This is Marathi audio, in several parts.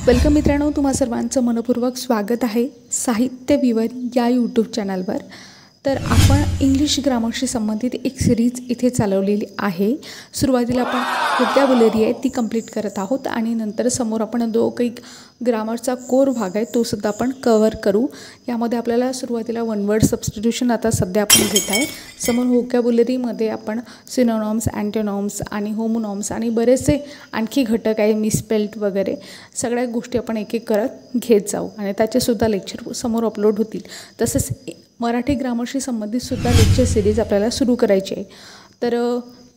वेलकम मित्रांनो, तुम्हा सर्वांचं मनपूर्वक स्वागत आहे साहित्य विवर या यूट्यूब चॅनलवर। तर आपण इंग्लिश ग्रामरशी संबंधित एक सिरीज इथे चालवलेली आहे। सुरुवातीला आपण व्होकॅब्युलरी आहे ती कंप्लीट करत आहोत आणि नंतर समोर आपण काही ग्रामरचा कोर भाग आहे तो सुद्धा आपण कव्हर करू। यामध्ये आपल्याला सुरुवातीला वन वर्ड सबस्टिट्यूशन आता सध्या आपण घेत आहे। समोर व्होकॅब्युलरीमध्ये आपण सिनोनॉम्स, अँटोनॉम्स आणि होमोनॉम्स आणि बरेचसे आणखी घटक आहे, मिसस्पेल्ड वगैरे सगळ्या गोष्टी आपण एक एक करत घेत जाऊ आणि त्याचे सुद्धा लेक्चर समोर अपलोड होतील। तसेच मराठी ग्रामरशी संबंधित सुद्धा लेक्चर सिरीज आपल्याला सुरू करायची आहे। तर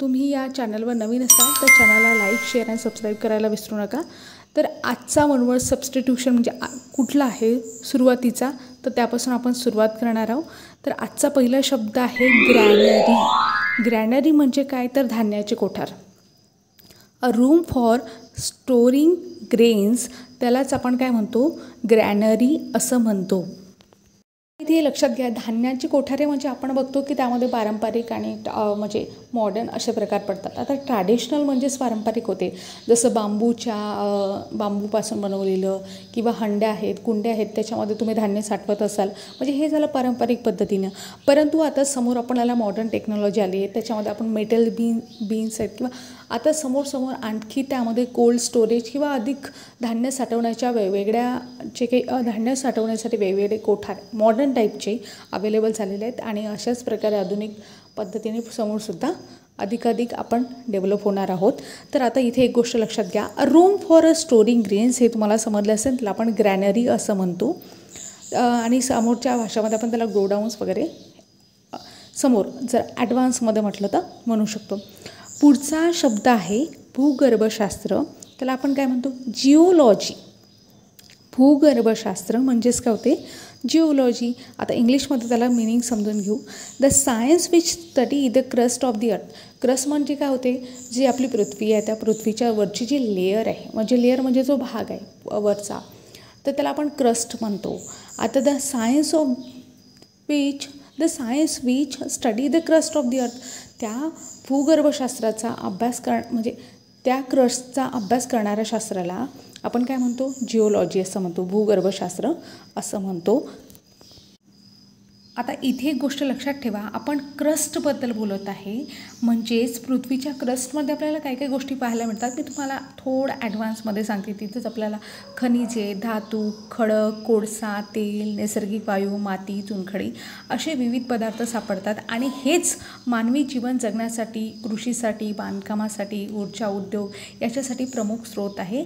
तुम्ही या चॅनलवर नवीन असाल तर चॅनलला लाईक, शेअर आणि सबस्क्राईब करायला विसरू नका। तर आजचा वन वर्ड सबस्टिट्यूशन म्हणजे कुठला आहे सुरुवातीचा, तर त्यापासून आपण सुरुवात करणार आहोत। तर आजचा पहिला शब्द आहे ग्रॅनरी। ग्रॅनरी म्हणजे काय तर धान्याचे कोठार, अ रूम फॉर स्टोरिंग ग्रेन्स, त्यालाच आपण काय म्हणतो ग्रॅनरी असं म्हणतो। इथे लक्षात घ्या, धान्याची कोठारे म्हणजे आपण बघतो की त्यामध्ये पारंपरिक आणि म्हणजे मॉडर्न असे प्रकार पडतात। आता ट्रॅडिशनल म्हणजेच पारंपरिक होते, जसं बांबूपासून बनवलेलं किंवा हंड्या आहेत, कुंड्या आहेत, त्याच्यामध्ये तुम्ही धान्य साठवत असाल, म्हणजे हे झालं पारंपरिक पद्धतीनं। परंतु आता समोर आपल्याला मॉडर्न टेक्नॉलॉजी आली आहे, त्याच्यामध्ये आपण मेटल बीन्स आहेत किंवा आता समोर आणखी त्यामध्ये कोल्ड स्टोरेज किंवा अधिक धान्य साठवण्याच्या वेगवेगळ्या जे काही धान्य साठवण्यासाठी वेगवेगळे कोठार मॉडर्न टाईपचे अवेलेबल झालेले आहेत आणि अशाच प्रकारे आधुनिक पद्धतीने समोरसुद्धा अधिकाधिक आपण डेव्हलप होणार आहोत। तर आता इथे एक गोष्ट लक्षात घ्या, अ room for a storing grains हे तुम्हाला समजलं असेल, त्याला आपण ग्रॅनरी असं म्हणतो आणि समोरच्या भाषामध्ये आपण त्याला गोडाऊन्स वगैरे समोर जर ॲडव्हान्समध्ये म्हटलं तर म्हणू शकतो। पुढचा शब्द आहे भूगर्भशास्त्र, त्याला आपण काय म्हणतो जिओलॉजी। भूगर्भशास्त्र म्हणजेच काय होते जिओलॉजी। आता इंग्लिशमध्ये त्याला मिनिंग समजून घेऊ, the science which study the crust of the अर्थ। क्रस्ट म्हणजे काय होते, जी आपली पृथ्वी आहे त्या पृथ्वीच्या वरची जी लेयर आहे, म्हणजे लेयर म्हणजे जो भाग आहे वरचा, तर त्याला आपण क्रस्ट म्हणतो। आता the science which study the crust of the अर्थ, त्या भूगर्भशास्त्राचा अभ्यास म्हणजे त्या क्रस्टचा अभ्यास करणाऱ्या शास्त्राला आपण काय म्हणतो जिओलॉजी असं म्हणतो, भूगर्भशास्त्र असं म्हणतो। आता इथे एक गोष्ट लक्षात ठेवा, आपण क्रस्टबद्दल बोलत आहे, म्हणजेच पृथ्वीच्या क्रस्टमध्ये आपल्याला काही काही गोष्टी पाहायला मिळतात। मी तुम्हाला थोडं ॲडव्हान्समध्ये सांगते। तिथंच आपल्याला खनिजे, धातू, खडक, कोळसा, तेल, नैसर्गिक वायू, माती, चुनखडी असे विविध पदार्थ सापडतात आणि हेच मानवी जीवन जगण्यासाठी, कृषीसाठी, बांधकामासाठी, ऊर्जा उद्योग याच्यासाठी प्रमुख स्रोत आहे।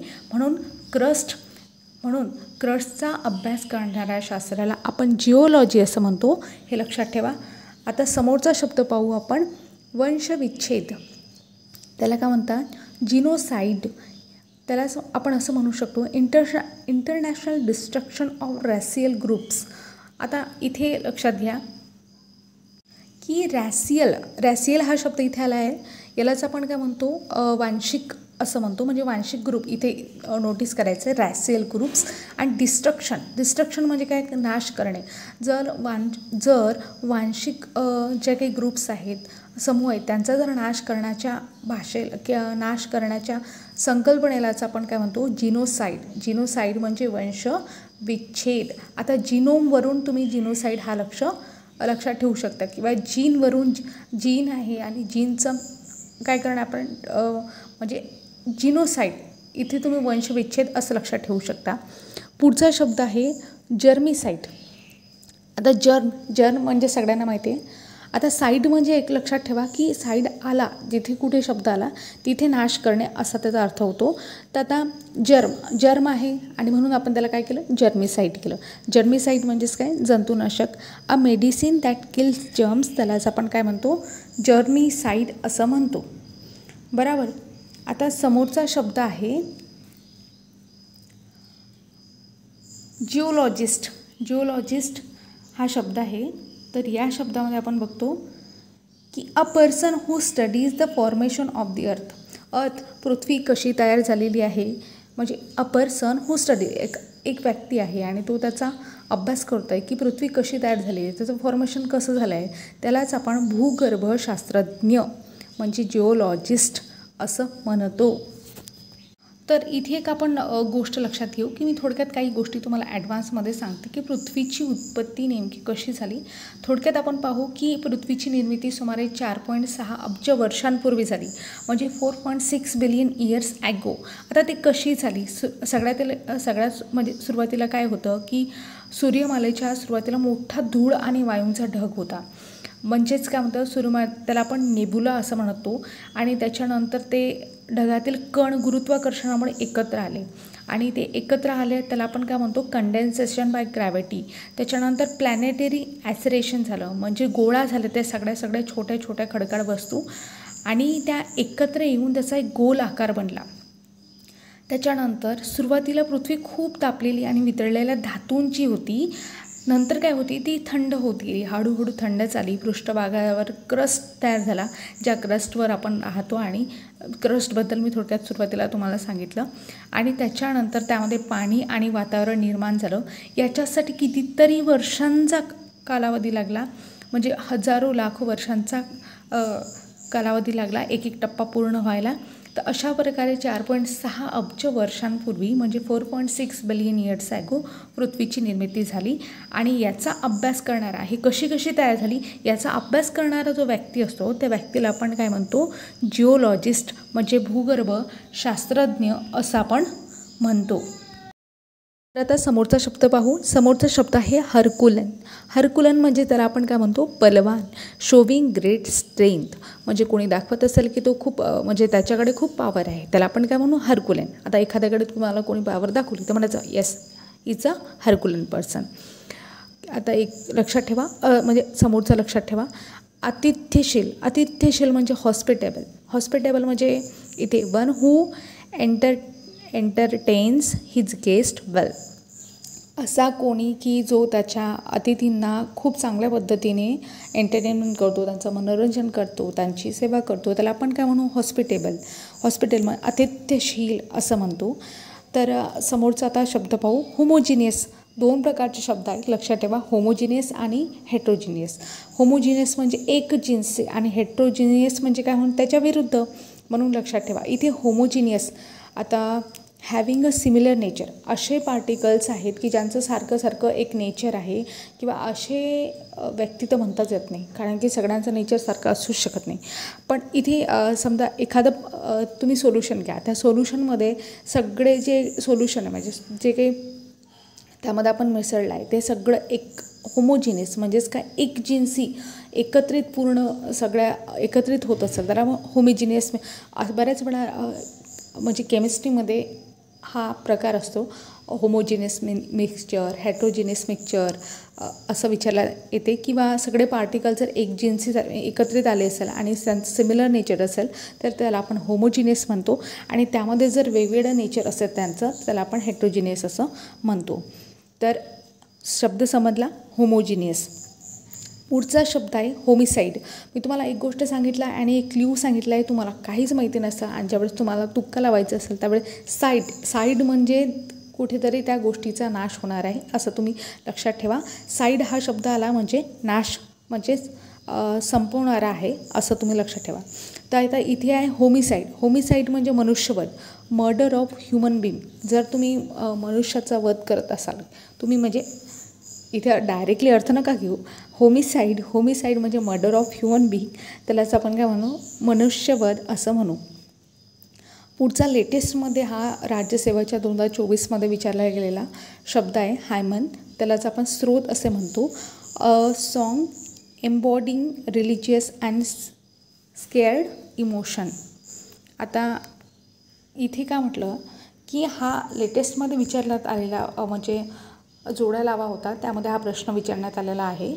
म्हणून क्रस्टचा अभ्यास करणाऱ्या शास्त्राला आपण जिओलॉजी असं म्हणतो, हे लक्षात ठेवा। आता समोरचा शब्द पाहू आपण, वंशविच्छेद, त्याला काय म्हणतात जिनोसाइड। त्याला आपण असं म्हणू शकतो इंटरनॅशनल डिस्ट्रक्शन ऑफ रॅसियल ग्रुप्स। आता इथे लक्षात घ्या की रॅसियल हा शब्द इथे आला आहे, यालाच आपण काय म्हणतो वांशिक असं म्हणतो, म्हणजे वांशिक ग्रुप इथे नोटीस करायचं आहे, रॅसियल ग्रुप्स। आणि डिस्ट्रक्शन म्हणजे काय, नाश करणे। जर वांशिक ज्या काही ग्रुप्स आहेत, समूह आहेत, त्यांचा जर नाश करण्याच्या नाश करण्याच्या संकल्पनेलाच आपण काय म्हणतो जिनोसाइड म्हणजे वंश विच्छेद। आता जिनोमवरून तुम्ही जिनोसाइड हा लक्षात ठेवू शकता किंवा जीनवरून, जीन आहे आणि जीनचं काय करणं आपण म्हणजे जिनोसाइड, इथे तुम्ही वंशविच्छेद असं लक्षात ठेवू शकता। पुढचा शब्द आहे जर्मिसाइड। आता जर्म म्हणजे सगळ्यांना माहिती आहे। आता साईड म्हणजे एक लक्षात ठेवा की साईड आला, जिथे कुठे शब्द आला तिथे नाश करणे असा त्याचा अर्थ होतो। तर आता जर्म आहे आणि म्हणून आपण त्याला काय केलं जर्मिसाइड केलं। जर्मिसाइड म्हणजेच काय जंतुनाशक, a medicine that kills germs, त्यालाच आपण काय म्हणतो जर्मिसाइड असं म्हणतो, बरोबर। आता समोरचा शब्द आहे जिओलॉजिस्ट हा शब्द आहे। तर या शब्दामध्ये आपण बघतो की a person who studies the formation of the earth, पृथ्वी कशी तयार झालेली आहे, म्हणजे अ पर्सन हू स्टडी एक व्यक्ती आहे आणि तो त्याचा अभ्यास करतो आहे की पृथ्वी कशी तयार झाली आहे, त्याचं फॉर्मेशन कसं झालं आहे, त्यालाच आपण भूगर्भशास्त्रज्ञ म्हणजे जिओलॉजिस्ट असं म्हणतो। तर इथे एक आपण गोष्ट लक्षात घेऊ की मी थोडक्यात काही गोष्टी तुम्हाला ॲडव्हान्समध्ये सांगते की पृथ्वीची उत्पत्ती नेमकी कशी झाली. थोडक्यात आपण पाहू की पृथ्वीची निर्मिती सुमारे 4.6 अब्ज वर्षांपूर्वी झाली, म्हणजे 4.6 बिलियन इयर्स ॲगो. आता ते कशी झाली? सगळ्यात म्हणजे सुरुवातीला काय होतं की सूर्यमालेच्या सुरुवातीला मोठा धूळ आणि वायूंचा ढग होता, म्हणजेच काय म्हणतं त्याला आपण नेबुला असं म्हणतो. आणि त्याच्यानंतर ते ढगातील कण गुरुत्वाकर्षणामुळे एकत्र आले आणि ते एकत्र आले त्याला आपण काय म्हणतो कंडेन्सेशन बाय ग्रॅव्हिटी. त्याच्यानंतर प्लॅनेटरी ॲसरेशन झालं, म्हणजे गोळा झाले ते सगळ्या छोट्या छोट्या खडकाळ वस्तू आणि त्या एकत्र येऊन त्याचा एक गोल आकार बनला. त्याच्यानंतर सुरुवातीला पृथ्वी खूप तापलेली आणि वितळलेल्या धातूंची होती. नंतर काय होती, ती थंड होत गेली, हळूहळू थंड झाली. पृष्ठभागावर क्रस्ट तयार झाला, ज्या क्रस्टवर आपण राहतो, आणि क्रस्टबद्दल मी थोडक्यात सुरुवातीला तुम्हाला सांगितलं. आणि त्याच्यानंतर त्यामध्ये पाणी आणि वातावरण निर्माण झालं. याच्यासाठी कितीतरी वर्षांचा कालावधी लागला, म्हणजे हजारो लाखो वर्षांचा कालावधी लागला एक एक टप्पा पूर्ण व्हायला. तर अशा प्रकारे 4.6 अब्ज वर्षांपूर्वी, म्हणजे 4.6 बिलियन इयर्स ॲगो पृथ्वीची निर्मिती झाली. आणि याचा अभ्यास करणारा, ही कशी तयार झाली याचा अभ्यास करणारा जो व्यक्ती असतो त्या व्यक्तीला आपण काय म्हणतो, जिओलॉजिस्ट, म्हणजे भूगर्भ शास्त्रज्ञ असं आपण म्हणतो. तर आता समोरचा शब्द पाहू. समोरचा शब्द आहे हरकुलन. हरकुलन म्हणजे त्याला आपण काय म्हणतो, बलवान, शोविंग ग्रेट स्ट्रेंथ. म्हणजे कोणी दाखवत असेल की तो खूप म्हणजे त्याच्याकडे खूप पॉवर आहे, त्याला आपण काय म्हणू, हरकुलन. आता एखाद्याकडे तुम्हाला कोणी पॉवर दाखवली तर म्हणायचं येस इज अ हरकुलन पर्सन. आता एक लक्षात ठेवा, म्हणजे समोरचा लक्षात ठेवा. आतिथ्यशील म्हणजे हॉस्पिटेबल म्हणजे इथे one who entertains his guest well. असा कोणी की जो त्याच्या अतिथींना खूप चांगल्या पद्धतीने एंटरटेनमेंट करतो, त्यांचं मनोरंजन करतो, त्यांची सेवा करतो, त्याला आपण काय म्हणू, हॉस्पिटल आतिथ्यशील असं म्हणतो. तर समोरचा आता शब्द पाहू, होमोजिनियस. 2 प्रकारचे शब्द आहेत, लक्षात ठेवा, होमोजिनियस आणि हेट्रोजिनियस. होमोजिनियस म्हणजे एक जिन्सी आणि हेट्रोजिनियस म्हणजे काय म्हणून त्याच्या विरुद्ध, म्हणून लक्षात ठेवा. इथे होमोजिनियस, आता हॅविंग अ सिमिलर नेचर, असे पार्टिकल्स आहेत की ज्यांचं सारखं एक नेचर आहे, किंवा असे व्यक्ती तर म्हणताच येत नाही, कारण की सगळ्यांचं नेचर सारखं असूच शकत नाही. पण इथे समजा एखादं तुम्ही सोल्युशन घ्या, त्या सोल्युशनमध्ये सगळे जे सोल्युशन आहे, म्हणजे जे काही त्यामध्ये आपण मिसळलं आहे ते सगळं एक होमोजिनियस, म्हणजेच काय, एक जिन्सी एकत्रित, पूर्ण सगळ्या एकत्रित होत असेल त्याला होमोजिनियस. बऱ्याच वेळा म्हणजे केमिस्ट्रीमध्ये हा प्रकार असतो, होमोजिनियस मिक्सचर, हेट्रोजिनियस मिक्सचर असं विचारला येते. किंवा सगळे पार्टिकल जर एक जिन्सी एकत्रित आले असेल आणि त्यांचं सिमिलर नेचर असेल तर त्याला आपण होमोजिनियस म्हणतो. आणि त्यामध्ये जर वेगवेगळं नेचर असेल त्यांचं, त्याला आपण हेट्रोजिनियस असं म्हणतो. तर शब्द समजला, होमोजिनियस. पुढचा शब्द आहे होमिसाईड. मी तुम्हाला एक गोष्ट सांगितलं आणि एक क्ल्यू सांगितला आहे, तुम्हाला काहीच माहिती नसतं आणि ज्यावेळेस तुम्हाला तुक्का लावायचं असेल त्यावेळेस साईड म्हणजे कुठेतरी त्या गोष्टीचा नाश होणार आहे असं तुम्ही लक्षात ठेवा. साईड हा शब्द आला म्हणजे नाश, म्हणजे संपवणारा आहे असं तुम्ही लक्षात ठेवा. तर आता इथे आहे होमिसाईड म्हणजे मनुष्यवध, मर्डर ऑफ ह्युमन बीइंग. जर तुम्ही मनुष्याचा वध करत असाल तुम्ही, म्हणजे इथे डायरेक्टली अर्थ नका घेऊ, होमिसाईड म्हणजे मर्डर ऑफ ह्युमन बीइंग, त्यालाच आपण काय म्हणू, मनुष्यवध असं म्हणू. पुढचा लेटेस्टमध्ये हा राज्यसेवेच्या 2024मध्ये विचारला गेलेला शब्द आहे हायमन, त्यालाच आपण स्रोत असे म्हणतो. Song embodying religious and scared emotion. आता इथे काय म्हटलं की हा लेटेस्टमध्ये विचारण्यात आलेला म्हणजे जोड्या लावा होता, त्यामध्ये हा प्रश्न विचारण्यात आलेला आहे.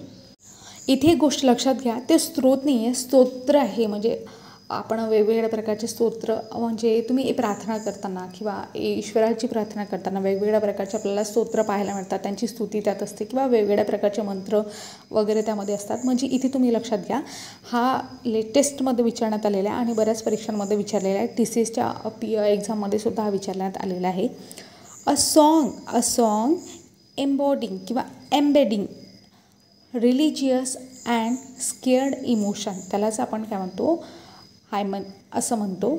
इथे एक गोष्ट लक्षात घ्या, ते स्त्रोत नाही आहे, स्तोत्र आहे. म्हणजे आपण वेगवेगळ्या प्रकारचे स्तोत्र, म्हणजे तुम्ही प्रार्थना करताना किंवा ईश्वराची प्रार्थना करताना वेगवेगळ्या प्रकारचे आपल्याला स्तोत्र पाहायला मिळतात, त्यांची स्तुती त्यात असते किंवा वेगवेगळ्या प्रकारचे मंत्र वगैरे त्यामध्ये असतात. म्हणजे इथे तुम्ही लक्षात घ्या, हा लेटेस्टमध्ये विचारण्यात आलेला आहे आणि बऱ्याच परीक्षांमध्ये विचारलेला आहे. TCSच्या एक्झाममध्ये सुद्धा हा विचारण्यात आलेला आहे. अ सॉन्ग एम्बॉडिंग किंवा embedding religious and scared emotion, त्यालाच आपण काय म्हणतो, हायमन असं म्हणतो.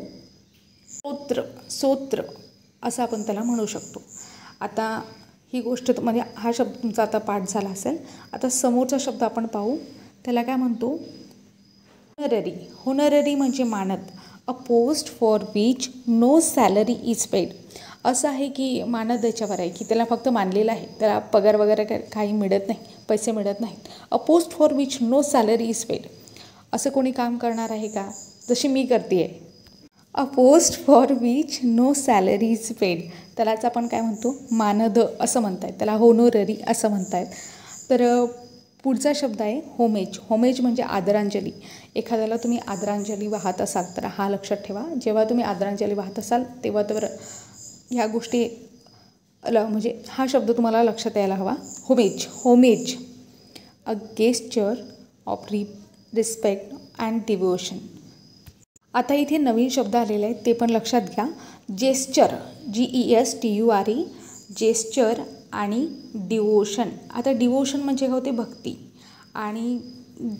स्तोत्र असं आपण त्याला म्हणू शकतो. आता ही गोष्ट म्हणजे हा शब्द तुमचा आता पाठ झाला असेल. आता समोरचा शब्द आपण पाहू. त्याला काय म्हणतो? होनररी. होनररी म्हणजे मानद. A post for which no salary is paid. असं आहे की मानद याच्यावर आहे की त्याला फक्त मानलेलं आहे, त्याला पगार वगैरे काही मिळत नाही, पैसे मिळत नाहीत. A post for which no salary is paid. असं कोणी काम करणार आहे का? जशी मी करते आहे. A post for which no salary is paid, त्यालाच आपण काय म्हणतो? मानद असं म्हणतायत, त्याला होनोररी असं म्हणतायत. तर पुढचा शब्द आहे होमेज. होमेज म्हणजे आदरांजली. एखाद्याला तुम्ही आदरांजली वाहत असाल तर हा लक्षात ठेवा. जेव्हा तुम्ही आदरांजली वाहत असाल तेव्हा तर ह्या गोष्टी म्हणजे हा शब्द तुम्हाला लक्षात यायला हवा. Homage. Homage a gesture of respect and devotion. आता इथे नवीन शब्द आलेले आहेत ते पण लक्षात घ्या. जेस्चर, GESTURE, जेस्चर आणि डिवोशन. आता डिवोशन म्हणजे काय होते? भक्ती. आणि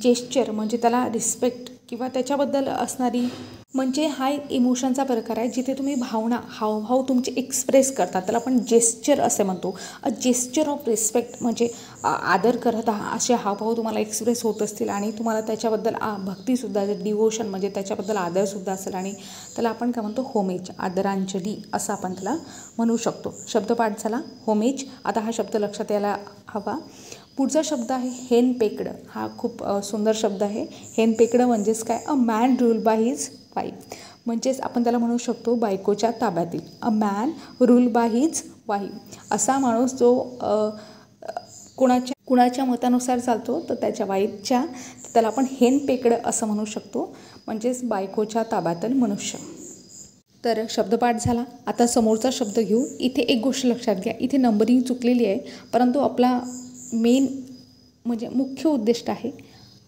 जेस्चर म्हणजे त्याला रिस्पेक्ट किंवा त्याच्याबद्दल असणारी, म्हणजे हा एक इमोशनचा प्रकार आहे जिथे तुम्ही भावना, हावभाव तुमचे एक्सप्रेस करतात, त्याला आपण जेस्चर असे म्हणतो. अ जेस्चर ऑफ रिस्पेक्ट म्हणजे आदर करत असे हावभाव तुम्हाला एक्सप्रेस होत असतील आणि तुम्हाला त्याच्याबद्दल भक्तीसुद्धा, डिवोशन म्हणजे त्याच्याबद्दल आदरसुद्धा असेल आणि त्याला आपण काय म्हणतो? होमेज, आदरांजली असं आपण त्याला म्हणू शकतो. शब्दपाठ झाला होमेज. आता हा शब्द लक्षात यायला हवा. पुढचा शब्द आहे हेनपेकडं. हा खूप सुंदर शब्द आहे. हेनपेकडं म्हणजेच काय? A man rule by his wife. म्हणजेच आपण त्याला म्हणू शकतो बायकोच्या ताब्यातील. A man rule by his wife. असा माणूस जो कुणाच्या मतानुसार चालतो तर त्याच्या वाईफच्या, त्याला आपण हेनपेकडं असं म्हणू शकतो. म्हणजेच बायकोच्या ताब्यातील मनुष्य. तर शब्दपाठ झाला. आता समोरचा शब्द घेऊ. इथे एक गोष्ट लक्षात घ्या, इथे नंबरिंग चुकलेली आहे, परंतु आपला मेन म्हणजे मुख्य उद्दिष्ट आहे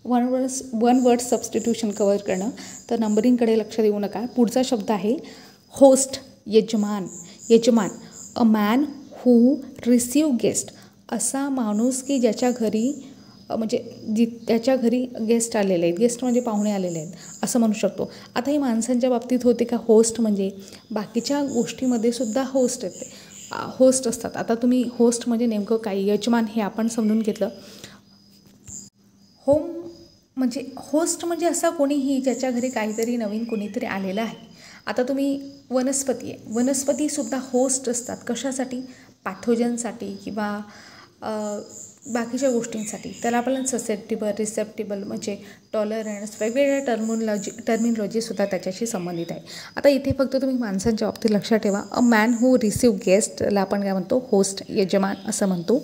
वन वर्ड सबस्टिट्यूशन कवर करणं. तर नंबरिंगकडे लक्ष देऊ नका. पुढचा शब्द आहे होस्ट, यजमान. यजमान a man who receive guest. असा माणूस की ज्याच्या घरी म्हणजे त्याच्या घरी गेस्ट आलेले आहेत. गेस्ट म्हणजे पाहुणे आलेले आहेत असं म्हणू शकतो. आता ही माणसांच्या बाबतीत होते का होस्ट, म्हणजे बाकीच्या गोष्टीमध्ये सुद्धा होस्ट येते, होस्ट असतात. आता तुम्ही होस्ट म्हणजे नेमकं काय? यजमान हे आपण समजून घेतलं. होम म्हणजे होस्ट म्हणजे असा कोणीही ज्याच्या घरी काहीतरी नवीन कोणीतरी आलेलं आहे. आता तुम्ही वनस्पती आहे, वनस्पतीसुद्धा होस्ट असतात. कशासाठी? पॅथोजनसाठी किंवा बाकीच्या गोष्टींसाठी. त्याला आपल्याला ससेप्टिबल, रिसेप्टिबल म्हणजे टॉलरन्स, वेगवेगळ्या टर्मिनॉलॉजीसुद्धा त्याच्याशी संबंधित आहे. आता इथे फक्त तुम्ही माणसांच्या बाबतीत लक्षात ठेवा. अ मॅन हू रिसीव गेस्टला आपण काय म्हणतो? होस्ट, यजमान असं म्हणतो.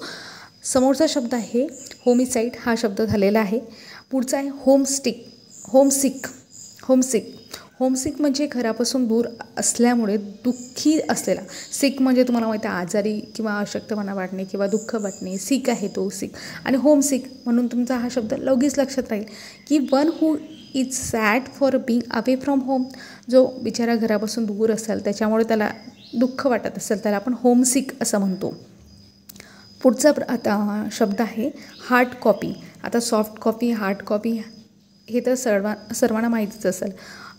समोरचा शब्द आहे होमिसाईड. हा शब्द झालेला आहे. पुढचा आहे होमस्टिक, होमसिक. होमसिक. होमसिक म्हणजे घरापासून दूर असल्यामुळे दुःखी असलेला. सिक म्हणजे तुम्हाला माहिती आहे आजारी किंवा अशक्तपणा वाटणे किंवा दुःख वाटणे, सिक आहे तो सिक. आणि होमसिक म्हणून तुमचा हा शब्द लगेच लक्षात राहील की one who is sad for being away from home. जो बिचारा घरापासून दूर असेल त्याच्यामुळे त्याला दुःख वाटत असेल त्याला आपण होमसिक असं म्हणतो. पुढचा आता शब्द आहे हार्ड कॉपी. आता सॉफ्ट कॉपी, हार्ड कॉपी हे तर सर्वांना माहितीच असेल.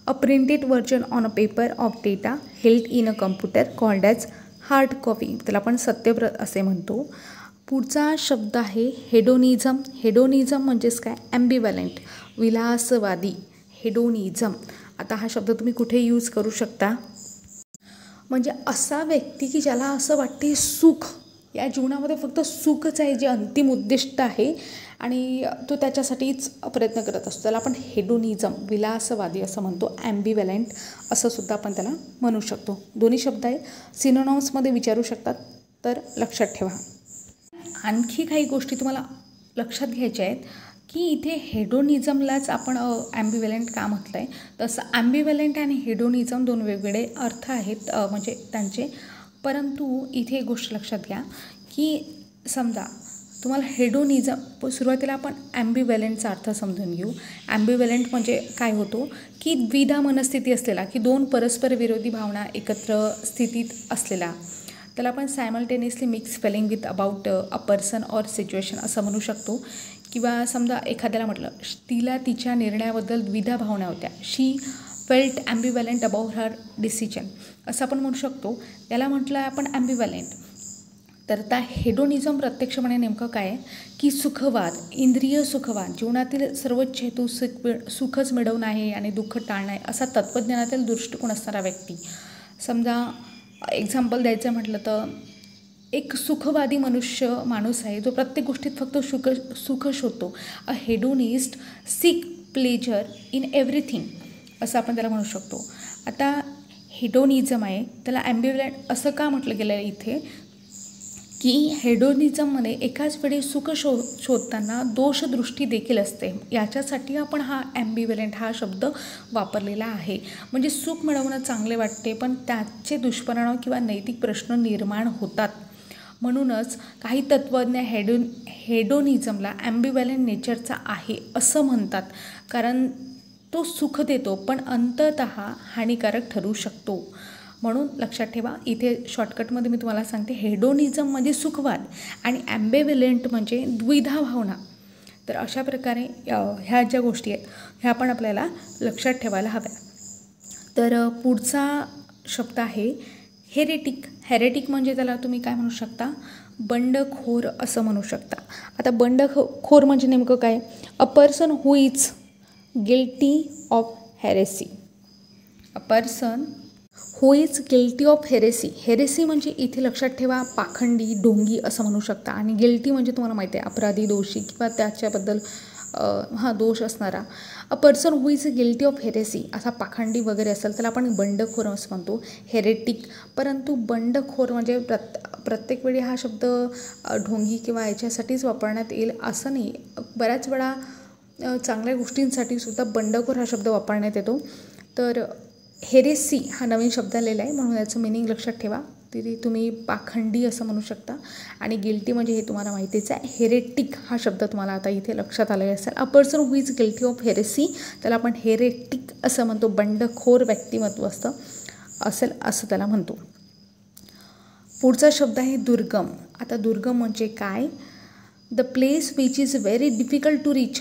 अ printed version on a paper of data held in a computer called as hard copy. त्याला आपण सत्यप्रत असे म्हणतो. पुढचा शब्द आहे हेडोनिझम. हेडोनिझम म्हणजेच काय? ॲम्बिव्हॅलंट, विलासवादी. हेडोनिझम. आता हा शब्द तुम्ही कुठे यूज करू शकता? म्हणजे असा व्यक्ती की ज्याला असं वाटते सुख, या जीवनामध्ये फक्त सुखच आहे जे अंतिम उद्दिष्ट आहे आणि तो त्याच्यासाठीच प्रयत्न करत असतो. त्याला आपण हेडोनिझम, विलासवादी असं म्हणतो. ॲम्बिव्हॅलंट असं सुद्धा आपण त्याला म्हणू शकतो. दोन्ही शब्द आहे, सिनोनॉम्समध्ये विचारू शकतात तर लक्षात ठेवा. आणखी काही गोष्टी तुम्हाला लक्षात घ्यायच्या आहेत की इथे हेडोनिझमलाच आपण ॲम्बिव्हॅलंट का म्हटलं आहे. तसं ॲम्बिव्हॅलंट आणि हेडोनिझम दोन वेगवेगळे अर्थ आहेत म्हणजे त्यांचे. परंतु इथे एक गोष्ट लक्षात घ्या की समजा तुम्हाला हेडोनिझम, सुरुवातीला आपण ॲम्बिव्हॅलंटचा अर्थ समजून घेऊ. ॲम्बिव्हॅलंट म्हणजे काय होतो की द्विधा मनस्थिती असलेला, की दोन परस्पर विरोधी भावना एकत्र स्थितीत असलेला, त्याला आपण simultaneously mix feeling with about a person or situation असं म्हणू शकतो. किंवा समजा एखाद्याला म्हटलं तिला तिच्या निर्णयाबद्दल द्विधा भावना होत्या, शी फेल्ट ॲम्बिव्हॅलंट अबाउट हर डिसिजन असं आपण म्हणू शकतो. याला म्हटलं आहे आपण ॲम्बिव्हॅलंट. तर त्या हेडोनिझम प्रत्यक्षपणे नेमकं काय आहे की सुखवाद, इंद्रिय सुखवाद, जीवनातील सर्वोच्च हेतू सुखच मिळवणं आहे आणि दुःख टाळणं आहे असा तत्त्वज्ञानातील दृष्टिकोन असणारा व्यक्ती. समजा एक्झाम्पल द्यायचं म्हटलं तर एक सुखवादी माणूस आहे जो प्रत्येक गोष्टीत फक्त सुख शोधतो. A hedonist seek pleasure in everything असं आपण त्याला म्हणू शकतो. आता हेडोनिझम आहे त्याला ॲम्बिव्हॅलंट असं का म्हटलं गेलं आहे इथे की हेडोनिझममध्ये एकाच वेळी सुख शोधताना दोषदृष्टी देखील असते. याच्यासाठी आपण हा ॲम्बिव्हॅलंट हा शब्द वापरलेला आहे. म्हणजे सुख मिळवणं चांगले वाटते पण त्याचे दुष्परिणाम किंवा नैतिक प्रश्न निर्माण होतात. म्हणूनच काही तत्त्वज्ञ हेडोनिझमला ॲम्बिव्हॅलंट नेचरचा आहे असं म्हणतात, कारण तो सुख देतो पण अंततः हानिकारक ठरू शकतो. म्हणून लक्षात ठेवा, इथे शॉर्टकटमध्ये मी तुम्हाला सांगते, हेडोनिझम म्हणजे सुखवाद आणि ॲम्बिव्हॅलंट म्हणजे द्विधा भावना. तर अशा प्रकारे ह्या ज्या गोष्टी आहेत ह्या पण आपल्याला लक्षात ठेवायला हव्या. तर पुढचा शब्द आहे हेरेटिक. हेरेटिक म्हणजे त्याला तुम्ही काय म्हणू शकता, बंडखोर असं म्हणू शकता. आता बंडखोर म्हणजे नेमकं काय, अ person who is guilty of heresy. A person who is guilty of heresy. Heresy म्हणजे इथे लक्षात ठेवा पाखंडी, ढोंगी असं म्हणू शकता. आणि गिल्टी म्हणजे तुम्हाला माहिती आहे अपराधी, दोषी किंवा त्याच्याबद्दल दोष असणारा. अ person who is guilty of heresy असा पाखंडी वगैरे असेल त्याला आपण बंडखोर असं म्हणतो, हेरेटिक. परंतु बंडखोर म्हणजे प्रत्येक वेळी हा शब्द ढोंगी किंवा याच्यासाठीच वापरण्यात येईल असं नाही. बऱ्याच वेळा चांगल्या गोष्टींसाठी सुद्धा बंडखोर हा शब्द वापरण्यात येतो. तर हेरेसी हा नवीन शब्द आलेला आहे म्हणून याचं मिनिंग लक्षात ठेवा. तरी तुम्ही पाखंडी असं म्हणू शकता. आणि गिल्टी म्हणजे हे तुम्हाला माहितीच आहे. हेरेटिक हा शब्द तुम्हाला आता इथे लक्षात आलेला असेल. अ person who is guilty of heresy त्याला आपण हेरेटिक असं म्हणतो. बंडखोर व्यक्तिमत्व असेल असं त्याला म्हणतो. पुढचा शब्द आहे दुर्गम. आता दुर्गम म्हणजे काय, the place which is very difficult to reach.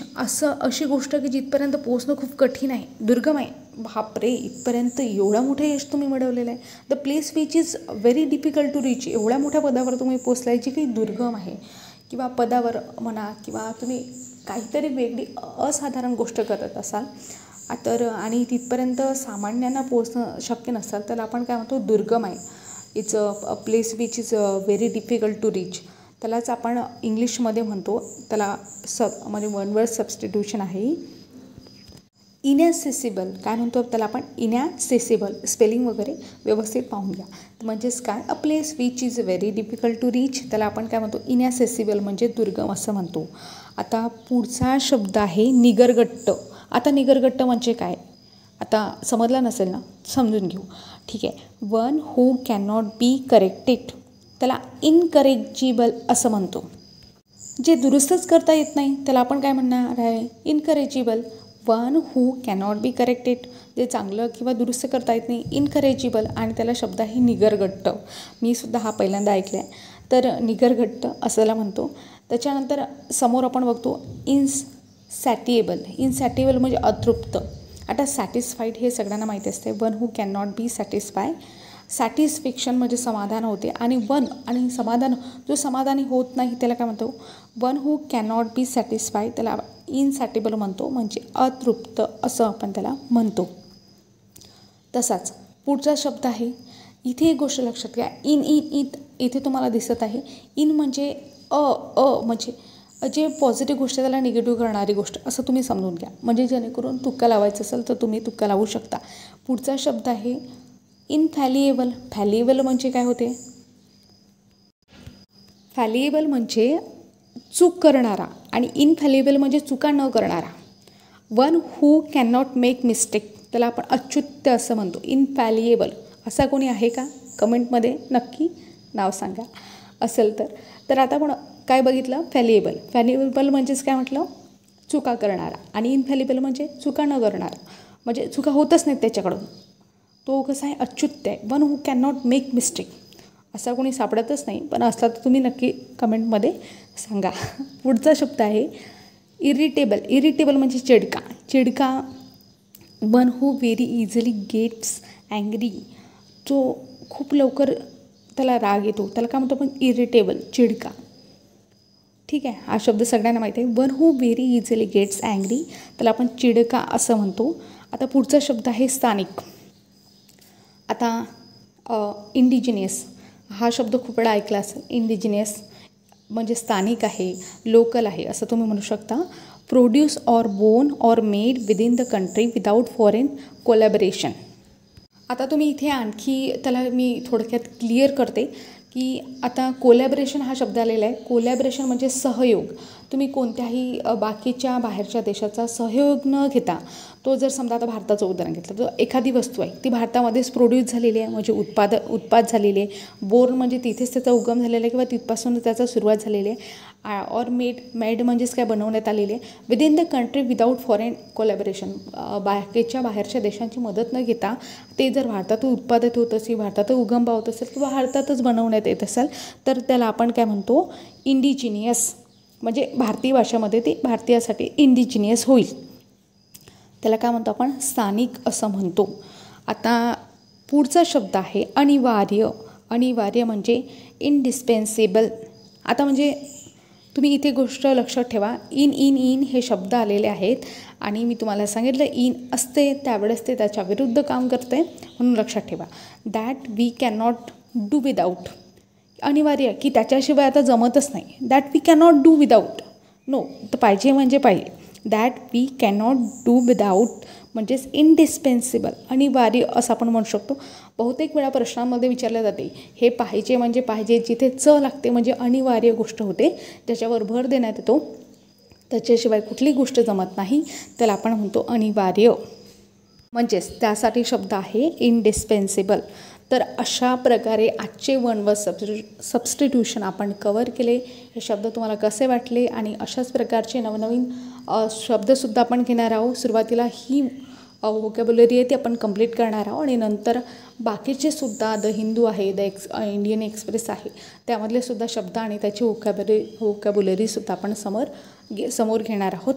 अशी गोष्ट की जिथपर्यंत पोहोचणं खूप कठीण आहे, दुर्गम आहे. बापरे, इथपर्यंत एवढा मोठं यश तुम्ही मिळवलेलं आहे. The place which is very difficult to reach, एवढ्या मोठ्या पदावर तुम्ही पोचलायची काही दुर्गम आहे. किंवा पदावर म्हणा किंवा तुम्ही काहीतरी वेगळी असाधारण गोष्ट करत असाल तर आणि तिथपर्यंत सामान्यांना पोचणं शक्य नसाल तर आपण काय म्हणतो, दुर्गम आहे. It's a place which is very difficult to reach. त्यालाच आपण इंग्लिशमध्ये म्हणतो, त्याला म्हणजे वन वर्ड सबस्टिट्यूशन आहे इनॅसेसिबल. काय म्हणतो त्याला आपण, इनॅसेसिबल. स्पेलिंग वगैरे व्यवस्थित पाहून घ्या. म्हणजेच काय, a place which is very difficult to reach त्याला आपण काय म्हणतो, इनॅसेसिबल म्हणजे दुर्गम असं म्हणतो. आता पुढचा शब्द आहे निगरगट्ट. आता निगरगट्ट म्हणजे काय, आता समजला नसेल ना, समजून घेऊ. ठीक आहे. One who can not be corrected त्याला इनकरेजिबल असं म्हणतो. जे दुरुस्तच करता येत नाही त्याला आपण काय म्हणणार आहे, incorrigible. One who cannot be corrected, जे चांगलं किंवा दुरुस्त करता येत नाही, इनकरेजिबल. आणि त्याला शब्द आहे निगरगट्ट. मी सुद्धा हा पहिल्यांदा ऐकला आहे. तर निगरगट्ट असं म्हणतो. त्याच्यानंतर समोर आपण बघतो इनसॅटिएबल. इनसॅटिएबल म्हणजे अतृप्त. आता सॅटिस्फाईड हे सगळ्यांना माहिती असते. One who can not be satisfy. Satisfaction म्हणजे समाधान होते. आणि समाधान, जो समाधानी होत नाही त्याला काय म्हणतो, one who can not be satisfy त्याला इनसॅटिबल म्हणतो, म्हणजे अतृप्त असं आपण त्याला म्हणतो. तसाच पुढचा शब्द आहे, इथे एक गोष्ट लक्षात घ्या, इथे तुम्हाला दिसत आहे इन म्हणजे म्हणजे जे पॉझिटिव्ह गोष्ट त्याला निगेटिव्ह करणारी गोष्ट असं तुम्ही समजून घ्या. म्हणजे जेणेकरून तुक्का लावायचं असेल तर तुम्ही तुक्का लावू शकता. पुढचा शब्द आहे इनफॅलिएबल. फॅलिएबल म्हणजे काय होते, फॅलिएबल म्हणजे चूक करणारा आणि इनफॅलिएबल म्हणजे चुका न करणारा. One who can not make mistake त्याला आपण अच्युत्य असं म्हणतो. इनफॅलिएबल असा कोणी आहे का, कमेंटमध्ये नक्की नाव सांगा असेल तर. आता आपण काय बघितलं, फॅलिएबल. फॅलिएबल म्हणजेच काय म्हटलं, चुका करणारा. आणि इनफॅलिएबल म्हणजे चुका न करणारा, म्हणजे चुका होतच नाहीत त्याच्याकडून. तो कसा आहे, अच्युत्य आहे. One who can not make mistake असा कोणी सापडतच नाही, पण असला तर तुम्ही नक्की कमेंटमध्ये सांगा. पुढचा शब्द आहे इरिटेबल. इरिटेबल म्हणजे चिडका. One who very easily gets angry, जो खूप लवकर त्याला राग येतो त्याला काय म्हणतो आपण इरिटेबल, चिडका. ठीक आहे, हा शब्द सगळ्यांना माहिती आहे. One who very easily gets angry त्याला आपण चिडका असं म्हणतो. आता पुढचा शब्द आहे स्थानिक. आता इंडिजिनियस हा शब्द खूप वेळा ऐकला असेल. इंडिजिनियस म्हणजे स्थानिक आहे, लोकल आहे असं तुम्ही म्हणू शकता. Produce or born or made within the country without foreign collaboration. आता तुम्ही इथे आणखी त्याला मी थोडक्यात क्लिअर करते की आता कोलॅबरेशन हा शब्द आलेला आहे. कोलॅबरेशन म्हणजे सहयोग. तुम्ही कोणत्याही बाकीच्या बाहेरच्या देशाचा सहयोग न घेता, तो जर समजा आता भारताचं उदाहरण घेतलं तर एखादी वस्तू आहे ती भारतामध्येच प्रोड्यूस झालेली आहे म्हणजे उत्पाद झालेली आहे. बोर्न म्हणजे तिथेच त्याचा उगम झालेला आहे किंवा तिथपासून त्याचा सुरुवात झालेली आहे. ऑर मेड म्हणजेच काय बनवण्यात आलेली आहे within the country without foreign collaboration. बाहेरच्या देशांची मदत न घेता ते जर भारतात उत्पादित होत असेल, भारतात उगम पावत असेल किंवा भारतातच बनवण्यात येत असेल तर त्याला आपण काय म्हणतो इंडिजिनियस. म्हणजे भारतीय भाषेमध्ये ते भारतीयासाठी इंडिजिनियस होईल. त्याला काय म्हणतो आपण स्थानिक असं म्हणतो. आता पुढचा शब्द आहे अनिवार्य. अनिवार्य म्हणजे इंडिस्पेन्सेबल. आता म्हणजे तुम्ही इथे गोष्ट लक्षात ठेवा, इन हे शब्द आलेले आहेत आणि मी तुम्हाला सांगितलं इन असते त्यावेळेस ते त्याच्या विरुद्ध काम करते, म्हणून लक्षात ठेवा. That we can not do without. अनिवार्य की त्याच्याशिवाय आता जमतच नाही. That we cannot do without. No, तर पाहिजे म्हणजे पाहिजे. That we cannot do without म्हणजेच इंडिस्पेन्सिबल, अनिवार्य असं आपण म्हणू शकतो. बहुतेक वेळा प्रश्नांमध्ये विचारले जाते हे पाहिजे म्हणजे पाहिजे, जिथे च लागते म्हणजे अनिवार्य गोष्ट होते, ज्याच्यावर भर देण्यात येतो, त्याच्याशिवाय कुठली गोष्ट जमत नाही, त्याला आपण म्हणतो अनिवार्य. म्हणजेच त्यासाठी शब्द आहे इंडिस्पेन्सिबल. तर अशा प्रकारे आजचे वन वर्ड सबस्टिट्यूशन आपण कवर केले. हे शब्द तुम्हाला कसे वाटले आणि अशाच प्रकारचे नवनवीन शब्दसुद्धा आपण घेणार आहोत. सुरुवातीला ही व्होकॅब्युलरी आहे ती आपण कंप्लीट करणार आहोत आणि नंतर बाकीचे सुद्धा द हिंदू आहे, इंडियन एक्सप्रेस आहे, त्यामधले सुद्धा शब्द आणि त्याची व्होकॅब्युलरीसुद्धा आपण समोर घेणार आहोत.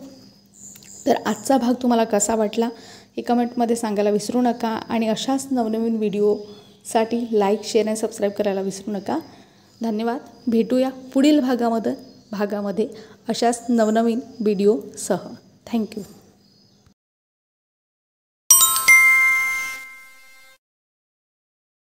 तर आजचा भाग तुम्हाला कसा वाटला हे कमेंटमध्ये सांगायला विसरू नका आणि अशाच नवनवीन व्हिडिओसाठी लाईक, शेअर आणि सबस्क्राईब करायला विसरू नका. धन्यवाद. भेटूया पुढील भागामध्ये अशाच नवनवीन व्हिडिओसह. थँक्यू.